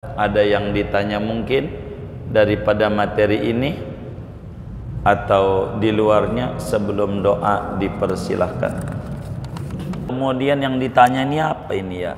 Ada yang ditanya mungkin daripada materi ini atau di luarnya? Sebelum doa dipersilahkan. Kemudian yang ditanya ini apa ini ya?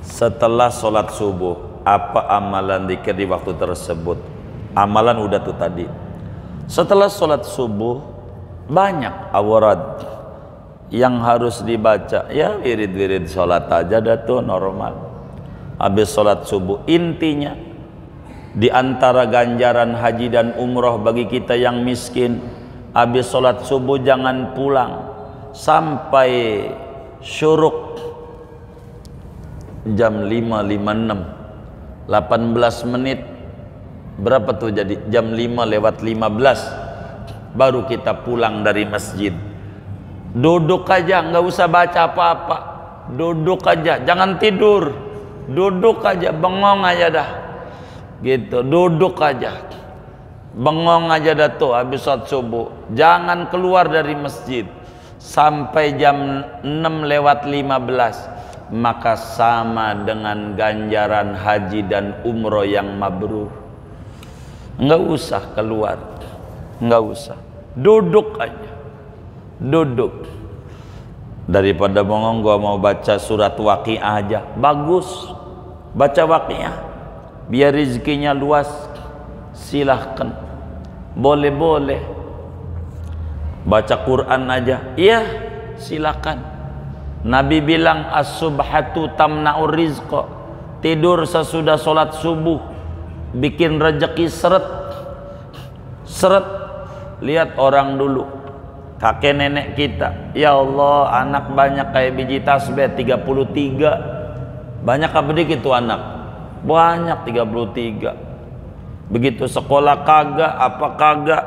Setelah sholat subuh, apa amalan zikir di waktu tersebut? Amalan udah tuh tadi. Setelah sholat subuh banyak awrad yang harus dibaca. Ya wirid-wirid sholat aja dah tuh normal. Habis sholat subuh, intinya di antara ganjaran haji dan umroh bagi kita yang miskin, habis sholat subuh jangan pulang sampai syuruk jam 5.56, 18 menit berapa tuh jadi jam 5:15 baru kita pulang dari masjid. Duduk aja, nggak usah baca apa-apa, duduk aja, jangan tidur. Duduk aja, bengong aja dah gitu, duduk aja bengong aja dah tuh habis sholat subuh. Jangan keluar dari masjid sampai jam 6:15, maka sama dengan ganjaran haji dan umroh yang mabrur. Nggak usah keluar, nggak usah, duduk aja, duduk. Daripada bengong, gua mau baca surat Waqiah aja, bagus. Baca Waqiah biar rezekinya luas, silahkan, boleh-boleh. Baca Quran aja, iya silahkan. Nabi bilang as-subhatu tamna'ur rizqa, tidur sesudah sholat subuh bikin rezeki seret seret. Lihat orang dulu, kakek nenek kita, ya Allah, anak banyak kayak biji tasbih 33. Banyak apa dikit tuh anak? Banyak, 33. Begitu sekolah kagak, apa kagak,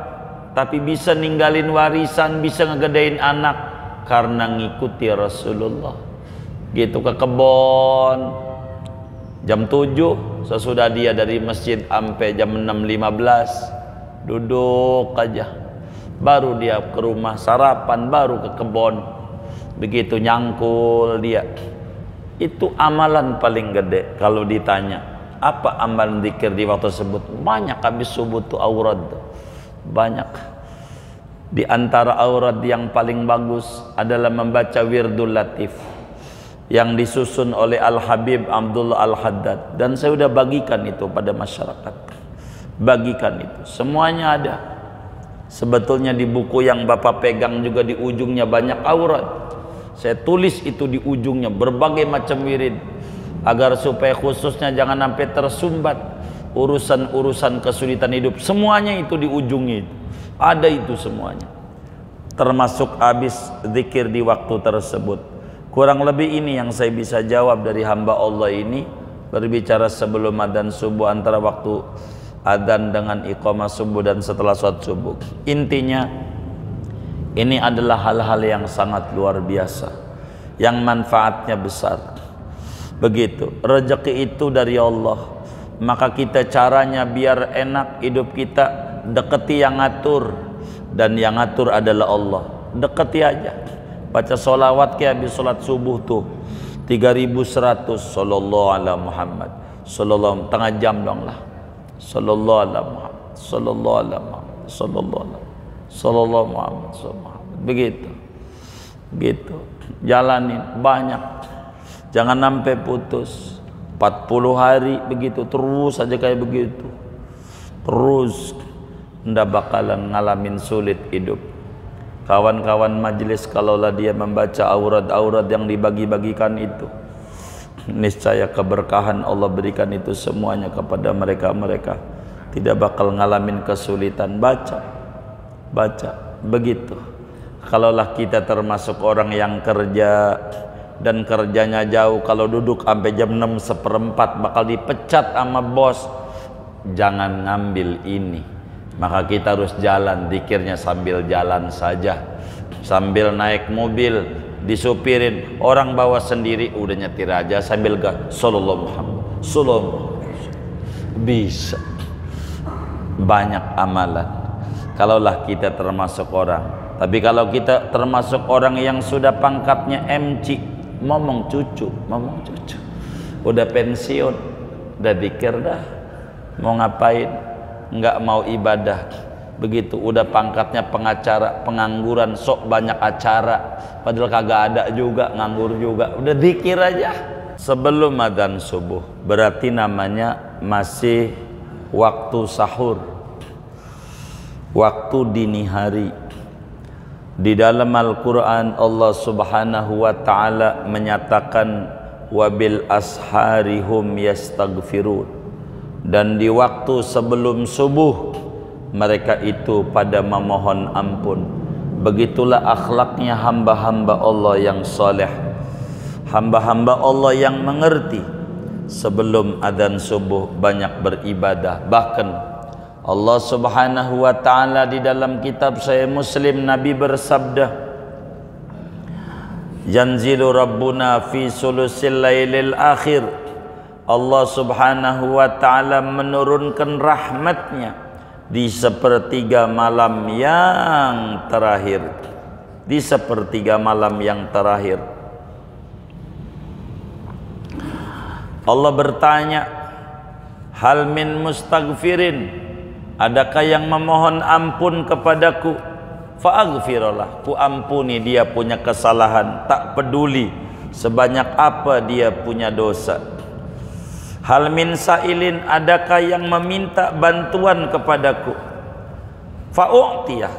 tapi bisa ninggalin warisan, bisa ngegedein anak karena ngikuti Rasulullah. Gitu ke kebon jam 7, sesudah dia dari masjid sampai jam 6:15 duduk aja, baru dia ke rumah sarapan, baru ke kebon. Begitu nyangkul dia. Itu amalan paling gede. Kalau ditanya apa amalan zikir di waktu tersebut, banyak. Habis subuh tuh aurad banyak. Di antara aurad yang paling bagus adalah membaca wirdul latif yang disusun oleh Al-Habib Abdullah Al-Haddad, dan saya sudah bagikan itu pada masyarakat. Bagikan itu, semuanya ada. Sebetulnya di buku yang Bapak pegang juga di ujungnya banyak aurad. Saya tulis itu di ujungnya berbagai macam wirid, agar supaya khususnya jangan sampai tersumbat urusan-urusan kesulitan hidup. Semuanya itu di ujungnya itu ada, itu semuanya termasuk habis zikir di waktu tersebut. Kurang lebih ini yang saya bisa jawab dari hamba Allah ini, berbicara sebelum adzan subuh, antara waktu adzan dengan iqamah subuh dan setelah sholat subuh. Intinya ini adalah hal-hal yang sangat luar biasa, yang manfaatnya besar. Begitu, rezeki itu dari Allah, maka kita caranya biar enak hidup kita, deketi yang ngatur, dan yang ngatur adalah Allah. Deketi aja, baca sholawat kayak habis sholat subuh tuh 3100 sallallahu ala Muhammad, sallallahu, tengah jam dong lah, sallallahu ala Muhammad, sallallahu ala Muhammad, sallallahu ala sallallahu Muhammad, sallallahu. Begitu, gitu, jalanin banyak, jangan sampai putus. 40 hari begitu terus aja kayak begitu, terus ndak bakalan ngalamin sulit hidup. Kawan-kawan majelis, kalaulah dia membaca aurad-aurad yang dibagi-bagikan itu, niscaya keberkahan Allah berikan itu semuanya kepada mereka-mereka, tidak bakal ngalamin kesulitan. Baca begitu. Kalaulah kita termasuk orang yang kerja dan kerjanya jauh, kalau duduk sampai jam 6:15 bakal dipecat sama bos, jangan ngambil ini. Maka kita harus jalan, zikirnya sambil jalan saja, sambil naik mobil disupirin, orang bawa sendiri udah nyetir aja sambil gas, sallallahu Muhammad, sallallahu, bisa. Banyak amalan kalaulah kita termasuk orang. Tapi kalau kita termasuk orang yang sudah pangkatnya MC, momong cucu, udah pensiun, udah zikir dah. Mau ngapain? Nggak mau ibadah. Begitu udah pangkatnya pengacara, pengangguran, sok banyak acara, padahal kagak ada juga, nganggur juga. Udah zikir aja sebelum adzan subuh. Berarti namanya masih waktu sahur, waktu dini hari. Di dalam Al-Quran Allah subhanahu wa ta'ala menyatakan wabil asharihum yastaghfirun, dan di waktu sebelum subuh mereka itu pada memohon ampun. Begitulah akhlaknya hamba-hamba Allah yang saleh, hamba-hamba Allah yang mengerti. Sebelum adzan subuh banyak beribadah. Bahkan Allah subhanahu wa ta'ala di dalam kitab Sahih Muslim, Nabi bersabda, yanzilu rabbuna fi sulusil lailil akhir. Allah subhanahu wa ta'ala menurunkan rahmatnya di sepertiga malam yang terakhir. Di sepertiga malam yang terakhir Allah bertanya, hal min mustaghfirin, adakah yang memohon ampun kepadaku? Fa'aghfirullah, ku ampuni dia punya kesalahan, tak peduli sebanyak apa dia punya dosa. Hal min sa'ilin, adakah yang meminta bantuan kepadaku? Fa'u'tiyah,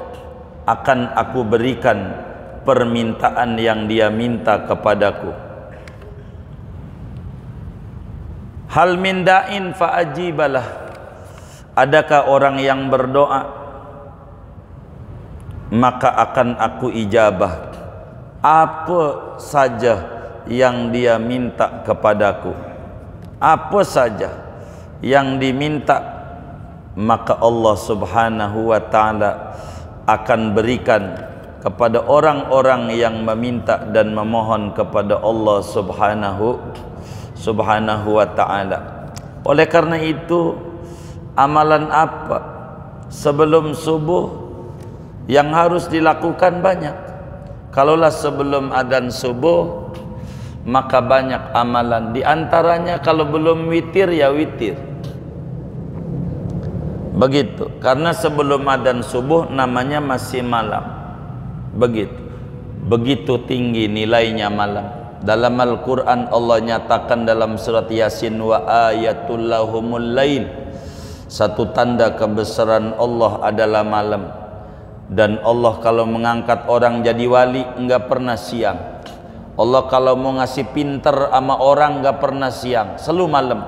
akan aku berikan permintaan yang dia minta kepadaku. Hal min da'in fa'ajibalah, adakah orang yang berdoa, maka akan aku ijabah apa saja yang dia minta kepadaku. Apa saja yang diminta, maka Allah subhanahu wa ta'ala akan berikan kepada orang-orang yang meminta dan memohon kepada Allah subhanahu wa ta'ala. Oleh karena itu, amalan apa sebelum subuh yang harus dilakukan banyak. Kalaulah sebelum adzan subuh, maka banyak amalan. Di antaranya kalau belum witir ya witir. Begitu. Karena sebelum adzan subuh namanya masih malam. Begitu tinggi nilainya malam. Dalam Al-Quran Allah nyatakan dalam surat Yasin, wa ayatul lahumul lail, satu tanda kebesaran Allah adalah malam. Dan Allah kalau mengangkat orang jadi wali enggak pernah siang. Allah kalau mau ngasih pinter sama orang enggak pernah siang, selalu malam.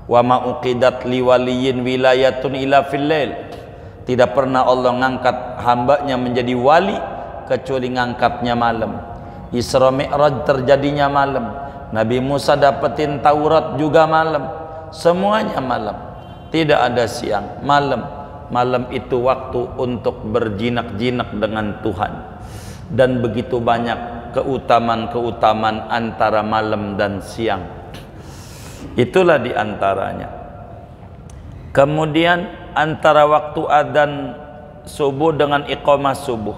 Wa ma uqidat liwaliyin wilayatun ila fil lail, tidak pernah Allah ngangkat hambanya menjadi wali kecuali ngangkatnya malam. Isra Mi'raj terjadinya malam. Nabi Musa dapetin Taurat juga malam. Semuanya malam. Tidak ada siang, malam. Malam itu waktu untuk berjinak-jinak dengan Tuhan. Dan begitu banyak keutamaan-keutamaan antara malam dan siang. Itulah diantaranya. Kemudian antara waktu adzan subuh dengan iqamah subuh.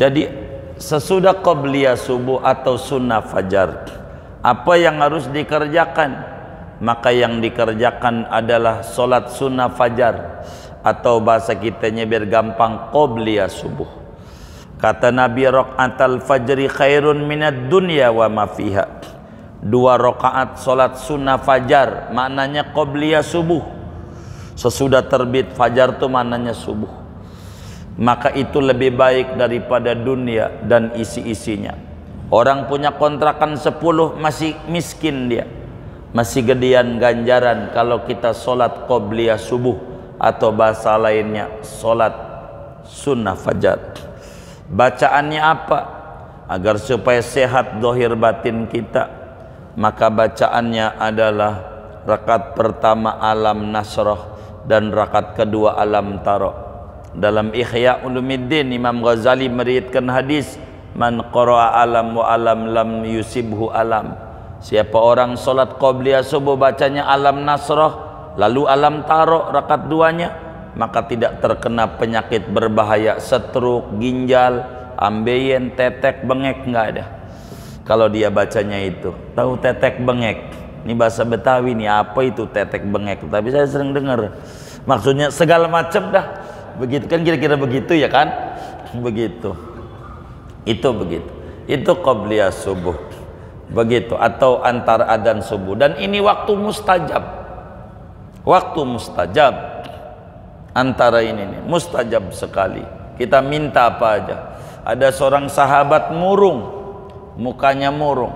Jadi sesudah qabliyah subuh atau sunnah fajar, apa yang harus dikerjakan? Maka yang dikerjakan adalah solat sunnah fajar, atau bahasa kitanya biar gampang, qabliyah subuh. Kata Nabi, rakaatal fajri khairun minad dunya wa ma fiha. 2 rakaat solat sunnah fajar maknanya qabliyah subuh. Sesudah terbit fajar itu maknanya subuh. Maka itu lebih baik daripada dunia dan isi-isinya. Orang punya kontrakan 10 masih miskin dia, masih gedean ganjaran kalau kita solat qobliyah subuh, atau bahasa lainnya solat sunnah fajar. Bacaannya apa? Agar supaya sehat dohir batin kita, maka bacaannya adalah rakaat pertama alam nasrah dan rakaat kedua alam tara. Dalam Ihya Ulumuddin Imam Ghazali meriwayatkan hadis, man qara'a alam wa alam lam yusibhu alam. Siapa orang solat qabliyah subuh bacanya alam nasrah lalu alam taro rakaat 2-nya, maka tidak terkena penyakit berbahaya, stroke, ginjal, ambeien, tetek, bengek, enggak ada. Kalau dia bacanya itu, tahu tetek bengek, Ini bahasa Betawi nih, apa itu tetek bengek? Tapi saya sering dengar. Maksudnya segala macam dah. Begitu kan, kira-kira begitu ya kan? Begitu. Itu begitu. Itu qabliyah subuh. Begitu, atau antara adzan subuh. Dan ini waktu mustajab. Waktu mustajab. Antara ini nih, mustajab sekali. Kita minta apa aja. Ada seorang sahabat murung, mukanya murung.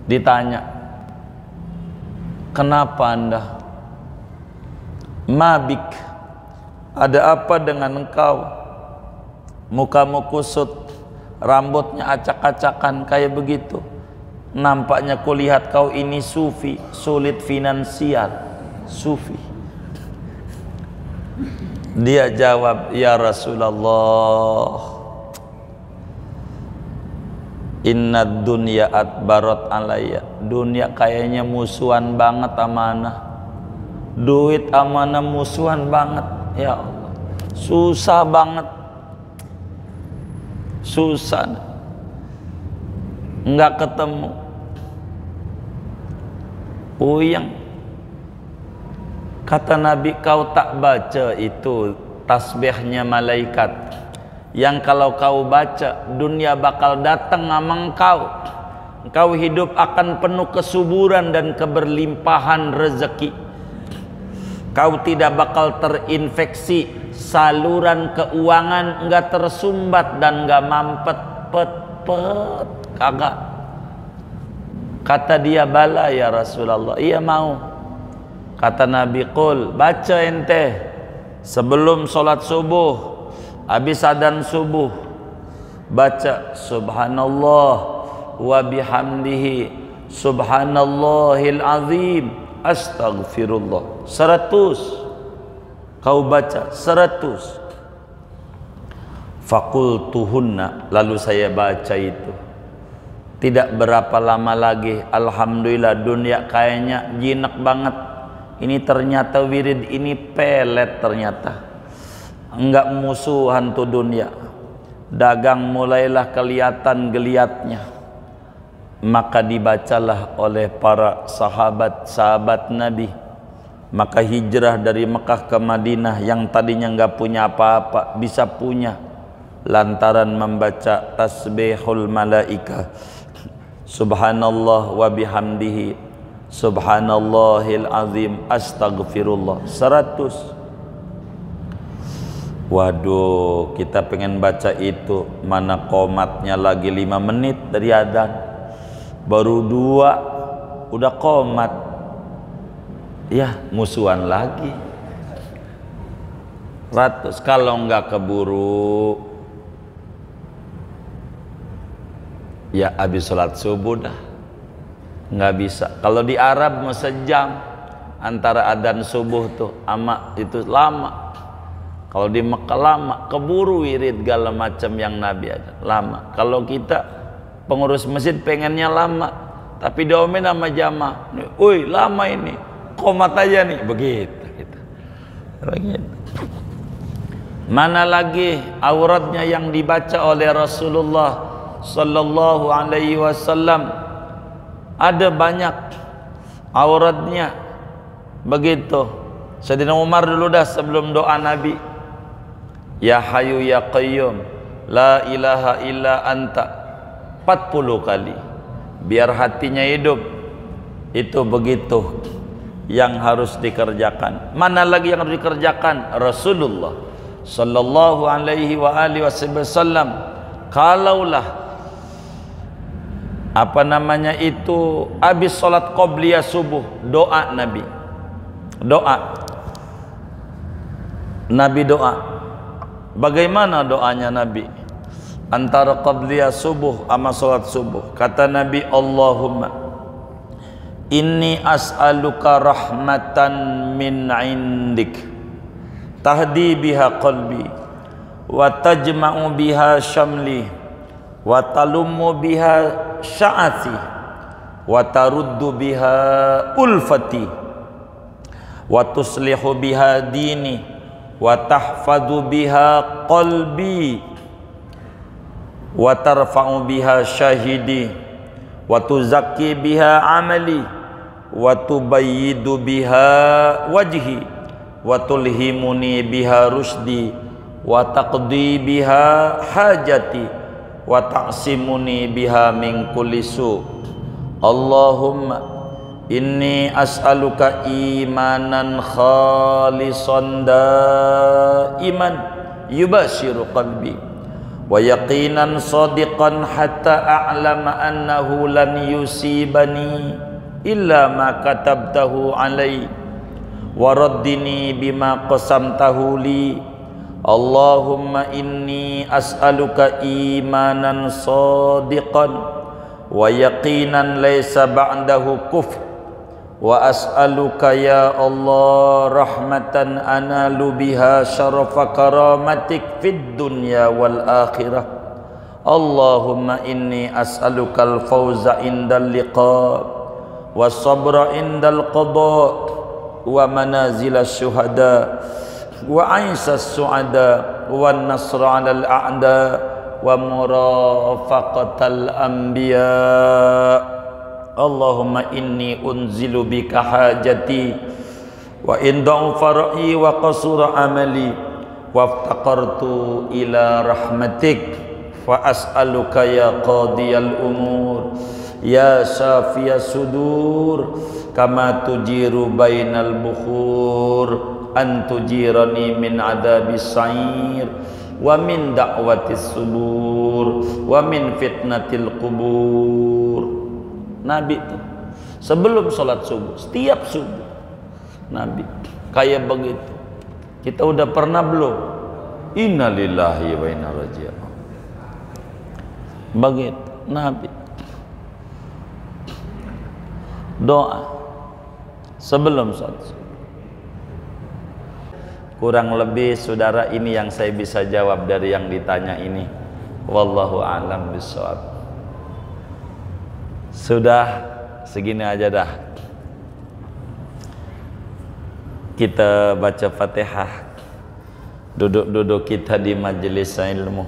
Ditanya, kenapa Anda? Mabik, ada apa dengan engkau? Mukamu kusut, rambutnya acak-acakan kayak begitu. Nampaknya kulihat kau ini sufi, sulit finansial. Sufi. Dia jawab, ya Rasulullah, inna dunya atbarat alayya. Dunia kayaknya musuhan banget amanah. Duit amanah musuhan banget. Ya Allah, susah banget. Susah, nggak ketemu. Puyeng. Kata Nabi, kau tak baca itu tasbihnya malaikat yang kalau kau baca dunia bakal datang sama engkau. Engkau hidup akan penuh kesuburan dan keberlimpahan rezeki. Kau tidak bakal terinfeksi, saluran keuangan enggak tersumbat dan enggak mampet pet kagak. Kata dia, bala ya Rasulullah, iya mau. Kata Nabi, qul, baca ente sebelum sholat subuh, habis adzan subuh, baca subhanallah wa bihamdihi subhanallahil azim astaghfirullah 100. Kau baca 100. Fakultuhunna, lalu saya baca itu. Tidak berapa lama lagi, alhamdulillah, dunia kayaknya jinak banget. Ini ternyata wirid ini pelet ternyata. Enggak musuhan tuh dunia. Dagang mulailah kelihatan geliatnya. Maka dibacalah oleh para sahabat-sahabat Nabi. Maka hijrah dari Mekah ke Madinah yang tadinya enggak punya apa-apa bisa punya lantaran membaca tasbihul malaika. Subhanallah wa bihamdihi subhanallahil azim astaghfirullah 100. Waduh, kita pengen baca itu, mana qomatnya lagi 5 menit dari adzan, baru 2 udah qomat. Ya musuhan lagi 100. Kalau nggak keburu ya habis sholat subuh dah, nggak bisa. Kalau di Arab mau sejam antara adzan subuh tuh ama itu lama. Kalau di Mekah lama, keburu wirid segala macam yang Nabi ada lama. Kalau kita pengurus masjid pengennya lama, tapi diomelin sama jamaah, "Woi, lama ini, qomat aja nih." Begitu gitu. Begitu. Mana lagi auratnya yang dibaca oleh Rasulullah sallallahu alaihi wasallam? Ada banyak auratnya. Begitu. Sayyidina Umar dulu dah sebelum doa Nabi, ya Hayyu ya Qayyum la ilaha illa anta 40 kali biar hatinya hidup. Itu begitu yang harus dikerjakan. Mana lagi yang harus dikerjakan? Rasulullah sallallahu alaihi wa alihi wasallam kalaulah apa namanya itu habis sholat qobliyah subuh, doa Nabi, doa Nabi doa. Bagaimana doanya Nabi antara qobliyah subuh sama sholat subuh? Kata Nabi, Allahumma inni as'aluka rahmatan min indik tahdi biha qalbi wa tajma'u biha syamli wa talummu biha sya'ati wa taruddu biha ulfati wa tuslihu biha dini wa tahfadhu biha qalbi wa tarfa'u biha syahidi wa tuzakki biha amali wa tubayyidu biha wajhi wa tulhimuni biha rusdi wa taqdi biha hajati wa ta'simuni biha min kulli su. Allahumma inni as'aluka imanan khalisan daiman yubashiru qalbi wa yaqinan sadiqan hatta a'lama annahu lan yusibani illa ma katabtahu alai wa raddini bima qasamtahu li. Allahumma inni as'aluka imanan sadiqan wa yaqinan laysa ba'dahu kufr wa as'aluka ya Allah rahmatan analu biha syarafa karamatik fid dunya wal akhirah. Allahumma inni as'aluka al-fawza indal liqa wa sabra indal qada wa manazil syuhada wa aisas su'ada wa nasra 'alal a'da wa murafaqatal anbiya. Allahumma inni unzilu bika hajati wa in da'ufa ra'yi wa qasura amali wa aftaqartu ila rahmatik fa as'aluka ya qadiyal umur ya syafiyas sudur kama tujiru bainal bukhur an tujirani min adabis sa'ir wa min da'watis subur wa min fitnatil qubur. Nabi itu sebelum sholat subuh, setiap subuh Nabi kayak begitu. Kita udah pernah belum? Innalillahi wa inna ilaihi raji'un. Begitu Nabi doa sebelum sholat subuh. Kurang lebih saudara ini yang saya bisa jawab dari yang ditanya ini. Wallahu a'lam bishawab. Sudah segini aja dah. Kita baca Fatihah. Duduk-duduk kita di majelis ilmu.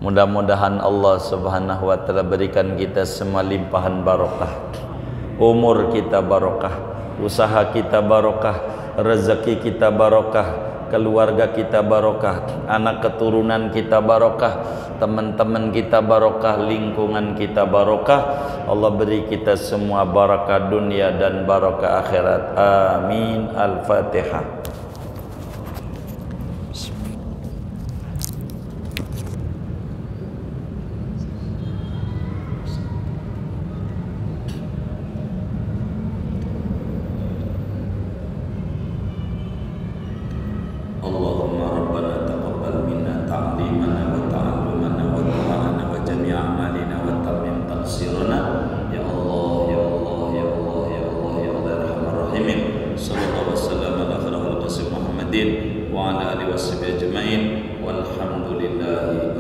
Mudah-mudahan Allah Subhanahu wa taala berikan kita semua limpahan barokah. Umur kita barokah, usaha kita barokah, rezeki kita barokah, keluarga kita barokah, anak keturunan kita barokah, teman-teman kita barokah, lingkungan kita barokah. Allah beri kita semua barakah dunia dan barakah akhirat. Amin. Al-Fatihah. Allahumma rabbana taqabbal minna ta'limana wa ta'allumana wa du'ana wa jami'a amalina wa tamim taqsirana. Ya Allah, ya Allah, ya Allah, ya Allah, ya Allah, ya Rahman Rahimin. Sallallahu wasallam ala khairil Muhammadin wa ala alihi washabihi ajma'in walhamdulillahi